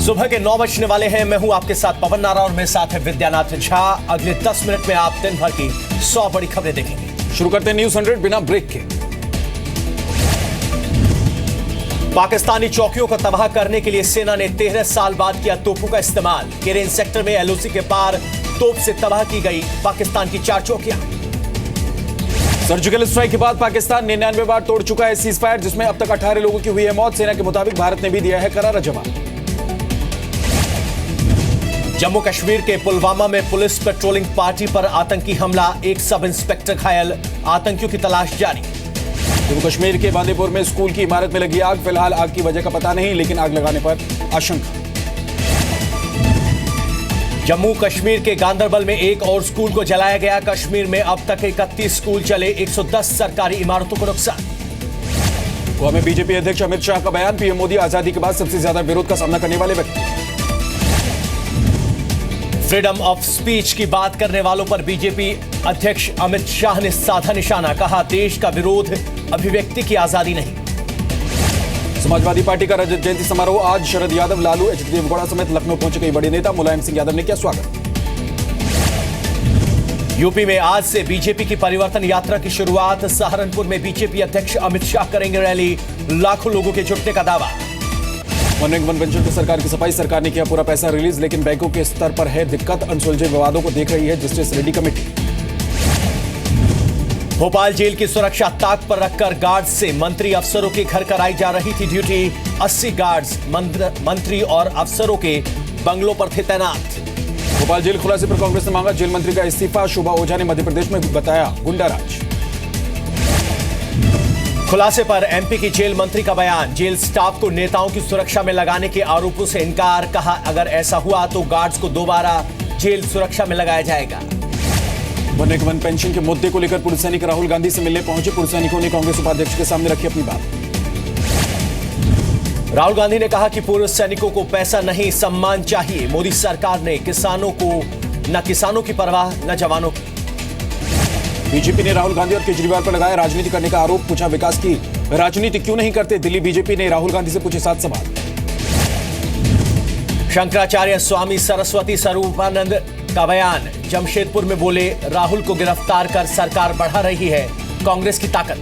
सुबह के 9 बजने वाले हैं। मैं हूं आपके साथ पवन नारा और मेरे साथ है विद्यानाथ झा। अगले 10 मिनट में आप दिन भर की 100 बड़ी खबरें देखेंगे। शुरू करते हैं न्यूज़ 100 बिना ब्रेक के। पाकिस्तानी चौकियों को तबाह करने के लिए सेना ने 13 साल बाद किया तोपों का इस्तेमाल। केरेन सेक्टर में एलओसी के पार तोप से तबाह की गई पाकिस्तान की 4 चौकियां। सर्जिकल स्ट्राइक के बाद पाकिस्तान 99 बार तोड़ चुका है सीज फायर, जिसमें अब तक 18 लोगों की हुई है मौत। सेना के मुताबिक भारत ने भी दिया है करारा जवाब। जम्मू कश्मीर के पुलवामा में पुलिस पेट्रोलिंग पार्टी पर आतंकी हमला, एक सब इंस्पेक्टर घायल, आतंकियों की तलाश जारी। जम्मू कश्मीर के बांदीपुर में स्कूल की इमारत में लगी आग। फिलहाल आग की वजह का पता नहीं, लेकिन आग लगाने पर आशंका। जम्मू कश्मीर के गांदरबल में एक और स्कूल को जलाया गया। कश्मीर में अब तक 31 स्कूल चले, 110 सरकारी इमारतों को नुकसान। गोवा में बीजेपी अध्यक्ष अमित शाह का बयान, पीएम मोदी आजादी के बाद सबसे ज्यादा विरोध का सामना करने वाले व्यक्ति। फ्रीडम ऑफ स्पीच की बात करने वालों पर बीजेपी अध्यक्ष अमित शाह ने साधा निशाना, कहा देश का विरोध अभिव्यक्ति की आजादी नहीं। समाजवादी पार्टी का रजत जयंती समारोह आज। शरद यादव, लालू, एचडी देवगौड़ा समेत लखनऊ पहुंचे कई बड़े नेता। मुलायम सिंह यादव ने किया स्वागत। यूपी में आज से बीजेपी की परिवर्तन यात्रा की शुरुआत। सहारनपुर में बीजेपी अध्यक्ष अमित शाह करेंगे रैली, लाखों लोगों के जुटने का दावा। वन पेंशन की सरकार की सफाई, सरकार ने किया पूरा पैसा रिलीज, लेकिन बैंकों के स्तर पर है दिक्कत। अनसुलझे विवादों को देख रही है justice Reddy committee. Bhopal jail की सुरक्षा ताक पर रखकर गार्ड्स से मंत्री अफसरों के घर कराई जा रही थी ड्यूटी। 80 गार्ड्स मंत्री और अफसरों के बंगलों पर थे तैनात। भोपाल जेल खुलासे पर कांग्रेस ने मांगा जेल मंत्री का इस्तीफा। शोभा ओझा ने मध्य प्रदेश में बताया गुंडाराज। खुलासे पर एमपी की जेल मंत्री का बयान, जेल स्टाफ को नेताओं की सुरक्षा में लगाने के आरोपों से इनकार। कहा अगर ऐसा हुआ तो गार्ड्स को दोबारा जेल सुरक्षा में लगाया जाएगा। वन पेंशन के मुद्दे को लेकर पूर्व सैनिक राहुल गांधी से मिलने पहुंचे। पूर्व सैनिकों ने कांग्रेस उपाध्यक्ष के सामने रखी अपनी बात। राहुल गांधी ने कहा कि पूर्व सैनिकों को पैसा नहीं, सम्मान चाहिए। मोदी सरकार ने किसानों को, न किसानों की परवाह न जवानों की। बीजेपी ने राहुल गांधी और केजरीवाल पर लगाया राजनीति करने का आरोप। पूछा विकास की राजनीति क्यों नहीं करते। दिल्ली बीजेपी ने राहुल गांधी से पूछे 7 सवाल। शंकराचार्य स्वामी सरस्वती स्वरूपानंद का बयान, जमशेदपुर में बोले राहुल को गिरफ्तार कर सरकार बढ़ा रही है कांग्रेस की ताकत।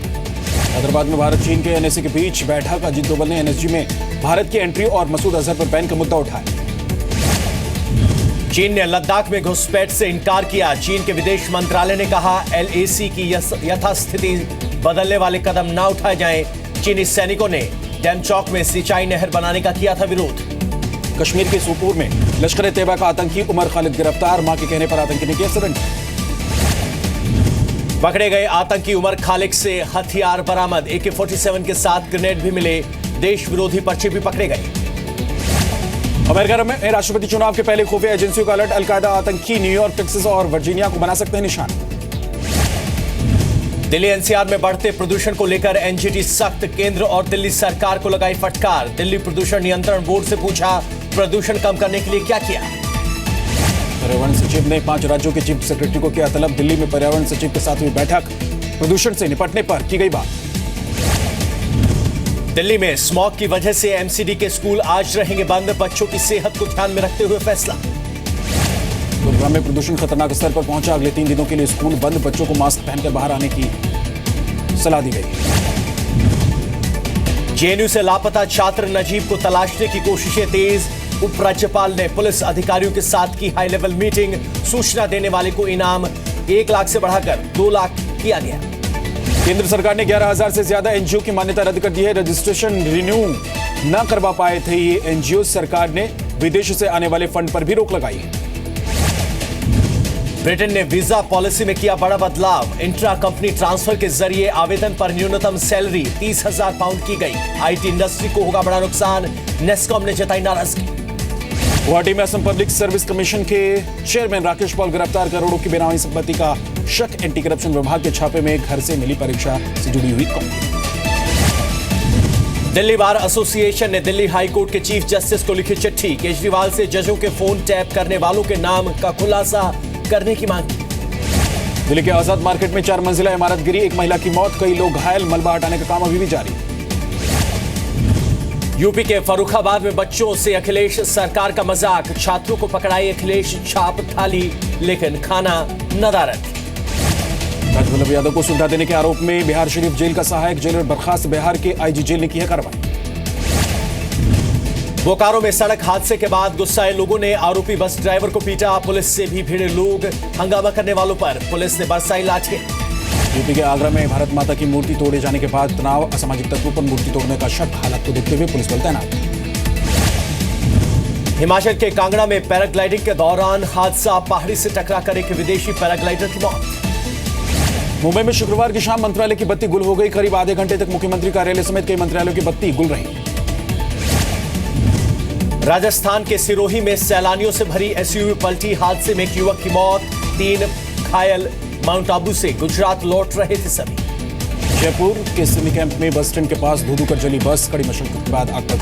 हैदराबाद में भारत चीन के एनएसजी के बीच बैठक। अजीत डोभाल ने एनएसजी में भारत की एंट्री और मसूद अजहर पर बैन का मुद्दा उठाया। चीन ने लद्दाख में घुसपैठ से इनकार किया। चीन के विदेश मंत्रालय ने कहा एलएसी की यथास्थिति बदलने वाले कदम न उठाए जाएं। चीनी सैनिकों ने डेमचौक में सिंचाई नहर बनाने का किया था विरोध। कश्मीर के सोपोर में लश्कर ए तैयबा का आतंकी उमर खालिद गिरफ्तार। मां के कहने पर आतंकी ने किया सरेंडर। पकड़े गए आतंकी उमर खालिद से हथियार बरामद, AK-47 के साथ ग्रेनेड भी मिले। देश विरोधी पर्चे भी पकड़े गए। अमेरिका में राष्ट्रपति चुनाव के पहले खुफिया एजेंसियों का अलर्ट। अलकायदा आतंकी न्यूयॉर्क, टेक्सास और वर्जीनिया को बना सकते हैं निशान। दिल्ली एनसीआर में बढ़ते प्रदूषण को लेकर एनजीटी सख्त, केंद्र और दिल्ली सरकार को लगाई फटकार। दिल्ली प्रदूषण नियंत्रण बोर्ड से पूछा प्रदूषण कम करने के लिए क्या किया। पर्यावरण सचिव ने 5 राज्यों के चीफ सेक्रेटरी को किया तलब। दिल्ली में पर्यावरण सचिव के साथ हुई बैठक, प्रदूषण से निपटने पर की गई बात। दिल्ली में स्मॉग की वजह से एमसीडी के स्कूल आज रहेंगे बंद। बच्चों की सेहत को ध्यान में रखते हुए फैसला। गुरुग्राम में प्रदूषण खतरनाक स्तर पर पहुंचा। अगले 3 दिनों के लिए स्कूल बंद। बच्चों को मास्क पहनकर बाहर आने की सलाह दी गई। जेएनयू से लापता छात्र नजीब को तलाशने की कोशिशें तेज। उपराज्यपाल ने पुलिस अधिकारियों के साथ की हाई लेवल मीटिंग। सूचना देने वाले को इनाम 1 लाख से बढ़ाकर 2 लाख किया गया। केंद्र सरकार ने 11,000 से ज्यादा एनजीओ की मान्यता रद्द कर दी है। रजिस्ट्रेशन रिन्यू न करवा पाए थे ये एनजीओ। सरकार ने विदेश से आने वाले फंड पर भी रोक लगाई है। ब्रिटेन ने वीजा पॉलिसी में किया बड़ा बदलाव। इंट्रा कंपनी ट्रांसफर के जरिए आवेदन पर न्यूनतम सैलरी 30,000 पाउंड की गई। आईटी इंडस्ट्री को होगा बड़ा नुकसान, नेस्कॉम ने जताई नाराजगी। गुवाहाटी में असम पब्लिक सर्विस कमीशन के चेयरमैन राकेश पॉल गिरफ्तार। करोड़ों की बेनामी संपत्ति का शक। एंटी करप्शन विभाग के छापे में घर से मिली परीक्षा से जुड़ी हुई कॉपी। दिल्ली बार एसोसिएशन ने दिल्ली हाई कोर्ट के चीफ जस्टिस को लिखी चिट्ठी। केजरीवाल से जजों के फोन टैप करने वालों के नाम का खुलासा करने की मांग की। दिल्ली के आजाद मार्केट में 4 मंजिला इमारत गिरी, 1 महिला की मौत, कई लोग घायल। मलबा हटाने का काम अभी भी जारी। यूपी के फर्रुखाबाद में बच्चों से अखिलेश सरकार का मजाक, छात्रों को पकड़ाई अखिलेश छाप थाली लेकिन खाना नदारत। राजवल्लभ यादव को सुविधा देने के आरोप में बिहार शरीफ जेल का सहायक जेलर बर्खास्त, बिहार के आईजी जेल ने की है कार्रवाई। बोकारो में सड़क हादसे के बाद गुस्साए लोगों ने आरोपी बस ड्राइवर को पीटा, पुलिस से भी भिड़े लोग, हंगामा करने वालों पर पुलिस ने बरसाई लाठियां। यूपी के आगरा में भारत माता की मूर्ति तोड़े जाने के बाद तनाव, असामाजिक तत्वों पर मूर्ति तोड़ने का शक, हालात को देखते हुए पुलिस बल तैनात। हिमाचल के कांगड़ा में पैराग्लाइडिंग के दौरान हादसा, पहाड़ी से टकराकर एक विदेशी पैराग्लाइडर की मौत। मुंबई में शुक्रवार की शाम मंत्रालय की बत्ती गुल हो गई, करीब आधे घंटे तक मुख्यमंत्री कार्यालय समेत कई मंत्रालयों की बत्ती गुल रही। राजस्थान के सिरोही में सैलानियों से भरी एसयूवी पलटी, हादसे में एक युवक की मौत, 3 घायल। माउंट आबू से गुजरात लौट रहे थे सभी। जयपुर के सिमी कैंप में बस स्टैंड के पास धू कर जली बस, कड़ी मशक्कत के बाद आग पर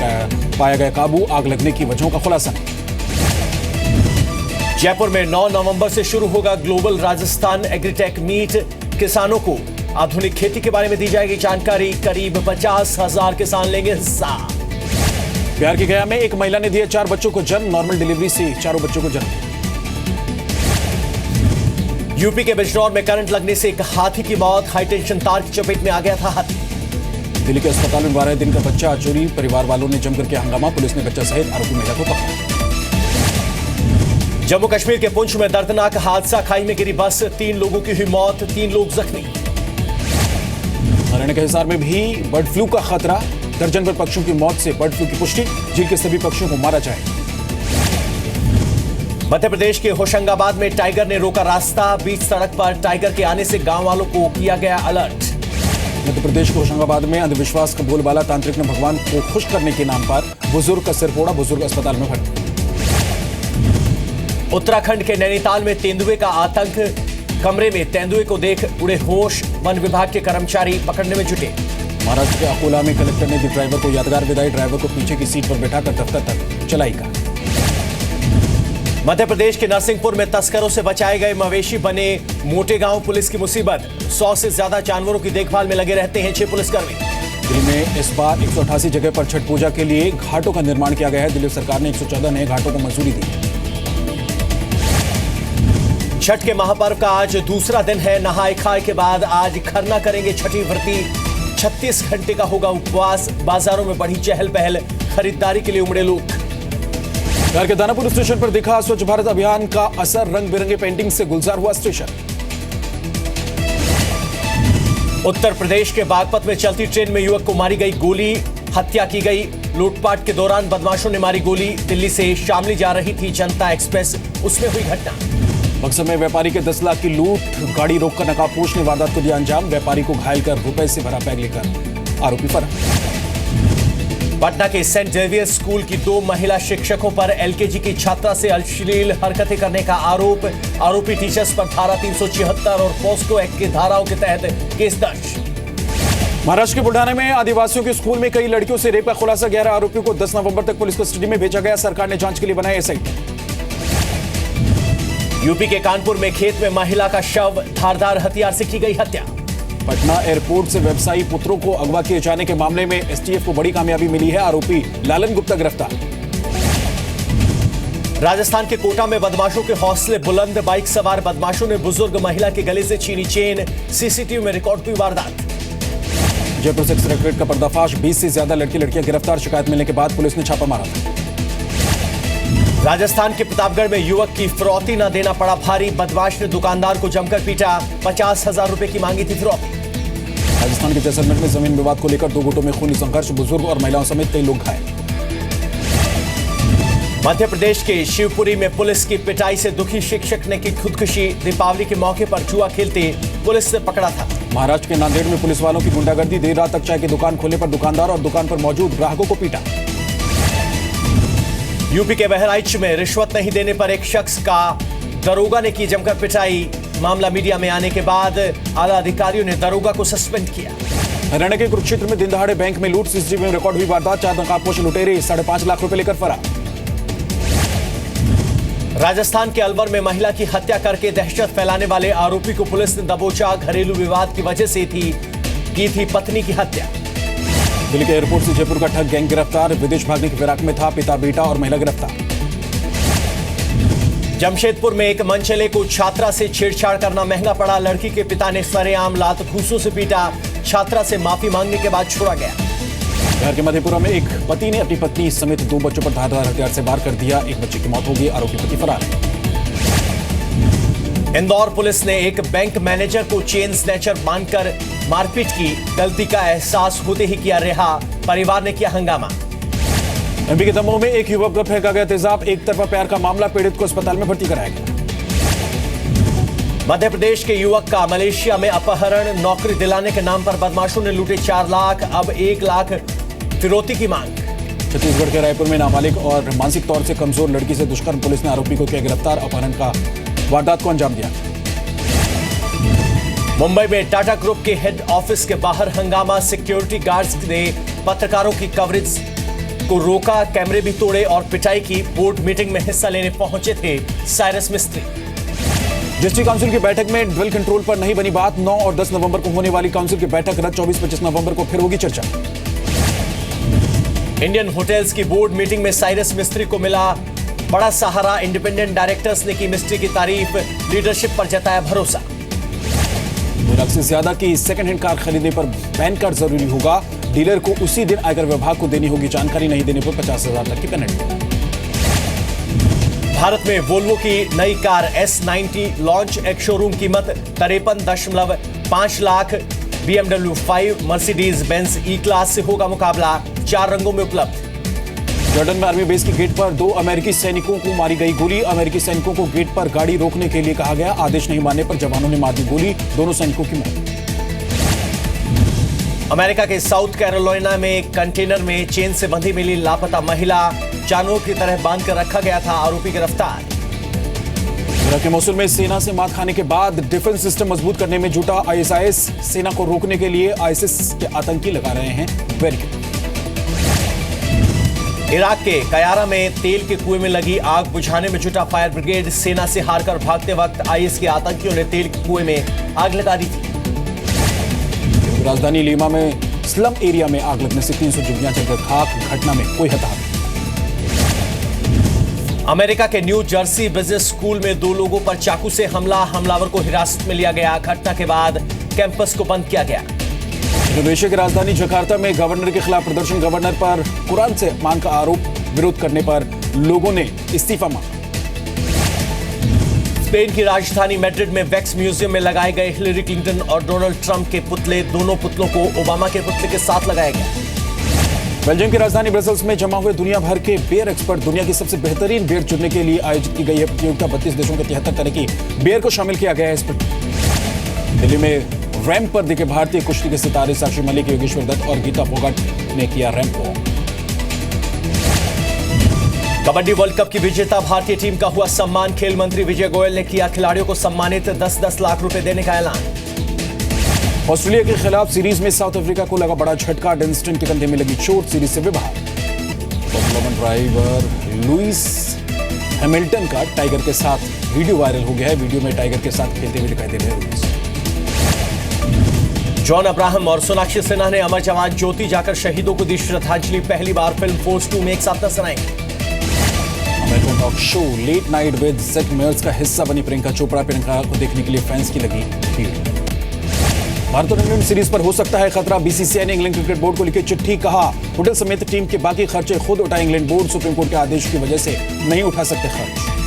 पाया गया काबू, आग लगने की वजहों का खुलासा नहीं। जयपुर में 9 नवंबर से शुरू होगा ग्लोबल राजस्थान एग्रीटेक मीट, किसानों को आधुनिक खेती के बारे में दी जाएगी जानकारी, करीब 50,000 किसान लेंगे हिस्सा। बिहार के गया में एक महिला ने दिए 4 बच्चों को जन्म, नॉर्मल डिलीवरी से चारों बच्चों को जन्म। यूपी के बिजनौर में करंट लगने से एक हाथी की मौत, हाईटेंशन तार की चपेट में आ गया था हाथी। दिल्ली के अस्पताल में 12 दिन का बच्चा चोरी, परिवार वालों ने जमकर किया हंगामा, पुलिस ने बच्चा सहित आरोपी महिला को पकड़ा। जम्मू कश्मीर के पुंछ में दर्दनाक हादसा, खाई में गिरी बस, 3 लोगों की हुई मौत, 3 लोग जख्मी। हरियाणा के हिसार में भी बर्ड फ्लू का खतरा, दर्जन भर पक्षियों की मौत से बर्ड फ्लू की पुष्टि, झील के सभी पक्षियों को मारा जाए। मध्य प्रदेश के होशंगाबाद में टाइगर ने रोका रास्ता, बीच सड़क पर टाइगर के आने से गांव वालों को किया गया अलर्ट। मध्य प्रदेश के होशंगाबाद में अंधविश्वास का बोलबाला, तांत्रिक ने भगवान को खुश करने के नाम पर बुजुर्ग का सिर फोड़ा, बुजुर्ग अस्पताल में भर्ती। उत्तराखंड के नैनीताल में तेंदुए का आतंक, कमरे में तेंदुए को देख उड़े होश, वन विभाग के कर्मचारी पकड़ने में जुटे। महाराष्ट्र के अकोला में कलेक्टर ने दी ड्राइवर को यादगार विदाई, ड्राइवर को पीछे की सीट पर बैठाकर दफ्तर तक चलाई कार। मध्य प्रदेश के नरसिंहपुर में तस्करों से बचाए गए मवेशी बने मोटे गांव, पुलिस की मुसीबत, 100 से ज्यादा जानवरों की देखभाल में लगे रहते हैं 6 पुलिसकर्मी। दिल्ली में इस बार 188 जगह पर छठ पूजा के लिए घाटों का निर्माण किया गया है, दिल्ली सरकार ने 114 नए घाटों को मंजूरी दी। छठ के महापर्व का आज दूसरा दिन है, नहाए खाए के बाद आज खरना करेंगे छठी व्रती, 36 घंटे का होगा उपवास, बाजारों में बढ़ी चहल पहल, खरीदारी के लिए उमड़े लोग। बिहार के दानापुर स्टेशन पर दिखा स्वच्छ भारत अभियान का असर, रंग बिरंगे पेंटिंग से गुलजार हुआ स्टेशन। उत्तर प्रदेश के बागपत में चलती ट्रेन में युवक को मारी गई गोली, हत्या की गई, लूटपाट के दौरान बदमाशों ने मारी गोली, दिल्ली से शामली जा रही थी जनता एक्सप्रेस, उसमें हुई घटना। बक्सर में व्यापारी के 10 लाख की लूट, गाड़ी रोककर नकाबपोश ने वारदात को दिया अंजाम, व्यापारी को घायल कर रुपए से भरा बैग लेकर आरोपी फरार। पटना के सेंट जेवियर स्कूल की 2 महिला शिक्षकों पर एलकेजी की छात्रा से अश्लील हरकतें करने का आरोप, आरोपी टीचर्स पर धारा 376 और पोस्को एक्ट की धाराओं के तहत केस दर्ज। महाराष्ट्र के बुल्ढाना में आदिवासियों के स्कूल में कई लड़कियों से रेप का खुलासा, 11 आरोपियों को 10 नवंबर तक पुलिस कस्टडी में भेजा गया, सरकार ने जांच के लिए बनाया एसआईटी। यूपी के कानपुर में खेत में महिला का शव, धारदार हथियार से की गई हत्या। पटना एयरपोर्ट से व्यवसायी पुत्रों को अगवा किए जाने के मामले में एसटीएफ को बड़ी कामयाबी मिली है, आरोपी लालन गुप्ता गिरफ्तार। राजस्थान के कोटा में बदमाशों के हौसले बुलंद, बाइक सवार बदमाशों ने बुजुर्ग महिला के गले से छीनी चेन, सीसीटीवी में रिकॉर्ड हुई वारदात। जयपुर सेक्स रैकेट का पर्दाफाश, 20 से ज्यादा लड़की लड़कियां गिरफ्तार, शिकायत मिलने के बाद पुलिस ने छापा मारा था। राजस्थान के प्रतापगढ़ में युवक की फिरौती न देना पड़ा भारी, बदमाश ने दुकानदार को जमकर पीटा, 50,000 रुपए की मांगी थी फिरौती। राजस्थान के जैसलमेर में जमीन विवाद को लेकर 2 गुटों में खूनी संघर्ष, बुजुर्ग और महिलाओं समेत कई लोग घायल। मध्य प्रदेश के शिवपुरी में पुलिस की पिटाई से दुखी शिक्षक ने की खुदकुशी, दीपावली के मौके पर जुआ खेलते पुलिस ने पकड़ा था। महाराष्ट्र के नांदेड़ में पुलिस वालों की गुंडागर्दी, देर रात तक चाय की दुकान खोलने पर दुकानदार और दुकान पर मौजूद ग्राहकों को पीटा। यूपी के बहराइच में रिश्वत नहीं देने पर एक शख्स का दरोगा ने की जमकर पिटाई, मामला मीडिया में आने के बाद आला अधिकारियों ने दरोगा को सस्पेंड किया। हरियाणा के कुरुक्षेत्र में दिन दहाड़े बैंक में लूट, सीसीटीवी में रिकॉर्ड हुई वारदात, 4 नकाबपोश लुटेरे 5.5 लाख रुपए लेकर फरार। राजस्थान के अलवर में महिला की हत्या करके दहशत फैलाने वाले आरोपी को पुलिस ने दबोचा, घरेलू विवाद की वजह से की थी पत्नी की हत्या। दिल्ली के एयरपोर्ट से जयपुर का ठग गैंग गिरफ्तार, विदेश भागने की फिराक में था पिता बेटा और महिला गिरफ्तार। जमशेदपुर में एक मनचले को छात्रा से छेड़छाड़ करना महंगा पड़ा, लड़की के पिता ने सरेआम लात घूंसों से पीटा, छात्रा से माफी मांगने के बाद छोड़ा गया। बिहार के मधेपुरा में एक पति ने अपनी पत्नी समेत 2 बच्चों पर धारदार हथियार से वार कर दिया, एक बच्चे की मौत हो गई, आरोपी पति फरार है। इंदौर पुलिस ने एक बैंक मैनेजर को चेन स्नैचर मानकर मारपीट की, गलती का एहसास होते ही किया रिहा, परिवार ने किया हंगामा। एमपी के दमोह में एक युवक पर फेंका गया तेजाब, एक तरफा प्यार का मामला, पीड़ित को अस्पताल में भर्ती कराया गया। मध्य प्रदेश के युवक का मलेशिया में अपहरण, नौकरी दिलाने के नाम पर बदमाशों ने लूटे 4 लाख, अब 1 लाख फिरौती की मांग। छत्तीसगढ़ के रायपुर में नाबालिग और मानसिक तौर से कमजोर लड़की से दुष्कर्म, पुलिस ने आरोपी को किया गिरफ्तार, अपहरण का वारदात को अंजाम दिया। मुंबई में टाटा ग्रुप के हेड ऑफिस के बाहर हंगामा, सिक्योरिटी गार्ड्स ने पत्रकारों की कवरेज को रोका, कैमरे भी तोड़े और पिटाई की। बोर्ड मीटिंग में हिस्सा लेने पहुंचे थे साइरस मिस्त्री। डिस्ट्रिक्ट काउंसिल की बैठक में ड्वेल कंट्रोल पर नहीं बनी बात, 9 और 10 नवंबर को होने वाली काउंसिल की बैठक रद्द, 24-25 नवंबर को फिर होगी चर्चा। इंडियन होटल्स की बोर्ड मीटिंग में साइरस मिस्त्री को मिला बड़ा सहारा, इंडिपेंडेंट डायरेक्टर्स ने की मिस्त्री की तारीफ, लीडरशिप पर जताया भरोसा। 2 लाख से ज्यादा की सेकंड हैंड कार खरीदने पर पैन कार्ड जरूरी होगा, डीलर को उसी दिन आयकर विभाग को देनी होगी जानकारी, नहीं देने पर 50,000 तक की पेनल्टी। भारत में वोल्वो की नई कार S90 लॉन्च, एक शोरूम कीमत 53.5 लाख, BMW 5, मर्सिडीज बेंज ई क्लास से होगा मुकाबला, 4 रंगों में उपलब्ध। जॉर्डन में आर्मी बेस के गेट पर 2 अमेरिकी सैनिकों को मारी गई गोली, अमेरिकी सैनिकों को गेट पर गाड़ी रोकने के लिए कहा गया, आदेश नहीं मानने पर जवानों ने मार दी गोली, दोनों सैनिकों की मौत। अमेरिका के साउथ कैरोलिना में एक कंटेनर में चेन से बंधी मिली लापता महिला, जानवरों की तरह बांध कर रखा गया था, आरोपी गिरफ्तार। इराक के मोसुल में सेना से मात खाने के बाद डिफेंस सिस्टम मजबूत करने में जुटा ISIS, सेना को रोकने के लिए ISIS के आतंकी लगा रहे हैं बैरिकेड। इराक के कयारा में तेल के कुएं में लगी आग बुझाने में जुटा फायर ब्रिगेड, सेना से हारकर भागते वक्त IS के आतंकियों ने तेल के कुएं में आग लगा दी थी। राजधानी लीमा में स्लम एरिया में आग लगने से 300 झुग्गियां जलकर खाक, घटना में कोई हताहत। अमेरिका के न्यू जर्सी बिजनेस स्कूल में 2 लोगों पर चाकू से हमला, हमलावर को हिरासत में लिया गया, घटना के बाद कैंपस को बंद किया गया। इंडोनेशिया की राजधानी जकार्ता में गवर्नर के खिलाफ प्रदर्शन, गवर्नर पर कुरान से अपमान का आरोप, विरोध करने पर लोगों ने इस्तीफा मांगा। स्पेन की राजधानी मैड्रिड में वैक्स म्यूजियम में लगाए गए हिलरी क्लिंटन और डोनाल्ड ट्रंप के पुतले, दोनों पुतलों को ओबामा के पुतले के साथ लगाया गया। बेल्जियम की राजधानी ब्रसेल्स में जमा हुए दुनिया भर के बियर एक्सपर्ट, दुनिया की सबसे बेहतरीन बियर चुनने के लिए आयोजित की गई है प्रतियोगिता, 32 देशों के 73 तरह की बियर को शामिल किया गया है इस पर। दिल्ली में रैंप पर दिखे भारतीय कुश्ती के सितारे साक्षी मलिक, योगेश्वर दत्त और गीता फोगाट ने किया ramp walk. Kabaddi world cup की विजेता भारतीय टीम का हुआ सम्मान, खेल मंत्री विजय गोयल ने किया खिलाड़ियों को सम्मानित, 10-10 लाख रुपए देने का ऐलान। ऑस्ट्रेलिया के खिलाफ सीरीज में साउथ अफ्रीका को लगा बड़ा झटका, डेंस्टन के कंधे में लगी चोट, सीरीज से विभाग। फॉर्मूला 1 ड्राइवर लुइस हैमिल्टन का टाइगर के साथ वीडियो वायरल हो गया है, वीडियो में टाइगर के साथ खेलते हुए दिखाई दे रहे हैं। जॉन अब्राहम और सोनाक्षी सिन्हा ने अमर जवान ज्योति जाकर शहीदों को दी श्रद्धांजलि, पहली बार फिल्म फोर्स 2 में एक साथ नजर आएंगे। American talk show late night with Zach Meyers का हिस्सा बनी प्रियंका चोपड़ा, प्रियंका को देखने के लिए फैंस की लगी भीड़। भारत और इंग्लैंड सीरीज पर हो सकता है खतरा, बीसीसीआई ने इंग्लैंड क्रिकेट बोर्ड को लिखी चिट्ठी, कहा होटल समेत टीम के बाकी खर्चे खुद उठाए इंग्लैंड बोर्ड, सुप्रीम कोर्ट के आदेश की वजह से नहीं उठा सकते खर्च।